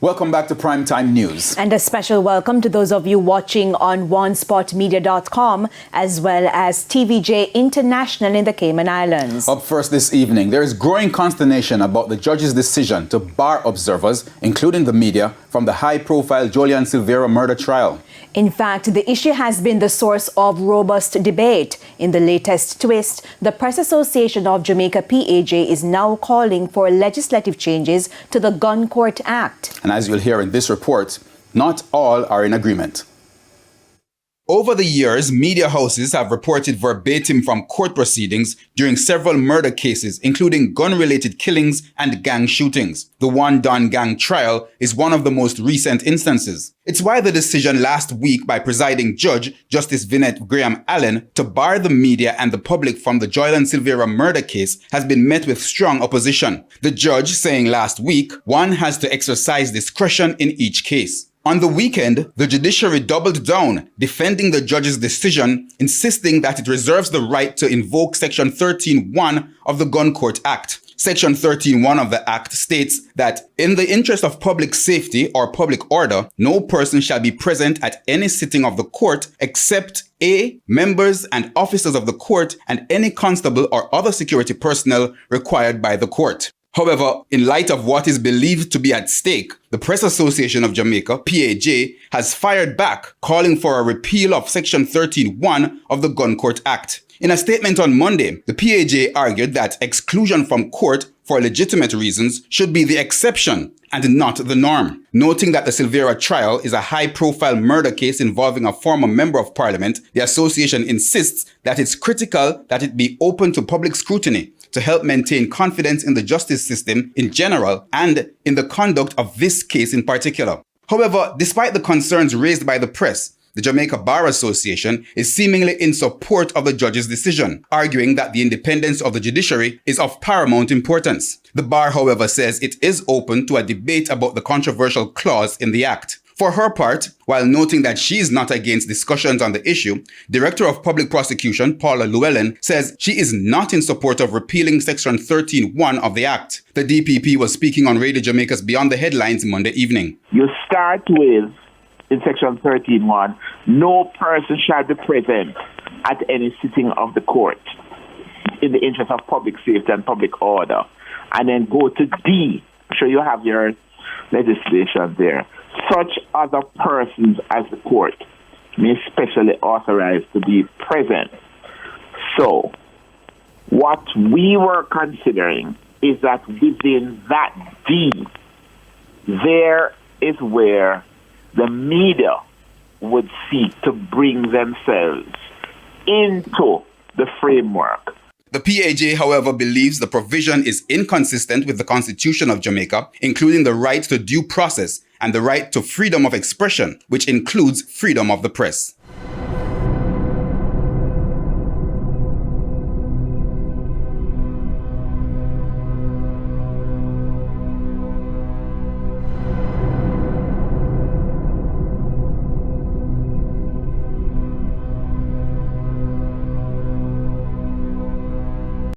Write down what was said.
Welcome back to Primetime News. And a special welcome to those of you watching on onespotmedia.com as well as TVJ International in the Cayman Islands. Up first this evening, there is growing consternation about the judge's decision to bar observers, including the media, from the high-profile Julian Silveira murder trial. In fact, the issue has been the source of robust debate. In the latest twist, the Press Association of Jamaica PAJ is now calling for legislative changes to the Gun Court Act. And as you'll hear in this report, not all are in agreement. Over the years, media houses have reported verbatim from court proceedings during several murder cases, including gun-related killings and gang shootings. The One Don Gang trial is one of the most recent instances. It's why the decision last week by presiding judge, Justice Vinette Graham Allen, to bar the media and the public from the Julian Silveira murder case has been met with strong opposition. The judge saying last week, one has to exercise discretion in each case. On the weekend, the judiciary doubled down, defending the judge's decision, insisting that it reserves the right to invoke Section 13(1) of the Gun Court Act. Section 13(1) of the Act states that in the interest of public safety or public order, no person shall be present at any sitting of the court except A. Members and officers of the court and any constable or other security personnel required by the court. However, in light of what is believed to be at stake, the Press Association of Jamaica, PAJ, has fired back, calling for a repeal of Section 13(1) of the Gun Court Act. In a statement on Monday, the PAJ argued that exclusion from court for legitimate reasons should be the exception and not the norm, noting that the Silveira trial is a high-profile murder case involving a former member of parliament. The association insists that it's critical that it be open to public scrutiny to help maintain confidence in the justice system in general and in the conduct of this case in particular. However, despite the concerns raised by the press, the Jamaica Bar Association is seemingly in support of the judge's decision, arguing that the independence of the judiciary is of paramount importance. The bar, however, says it is open to a debate about the controversial clause in the act. For her part, while noting that she is not against discussions on the issue, Director of Public Prosecution Paula Llewellyn says she is not in support of repealing Section 13(1) of the Act. The DPP was speaking on Radio Jamaica's Beyond the Headlines Monday evening. You start with, in Section 13(1), no person shall be present at any sitting of the court in the interest of public safety and public order. And then go to D. I'm sure you have your legislation there. Such other persons as the court may specially authorize to be present. So, what we were considering is that within that D, there is where the media would seek to bring themselves into the framework. The PAJ, however, believes the provision is inconsistent with the Constitution of Jamaica, including the right to due process and the right to freedom of expression, which includes freedom of the press.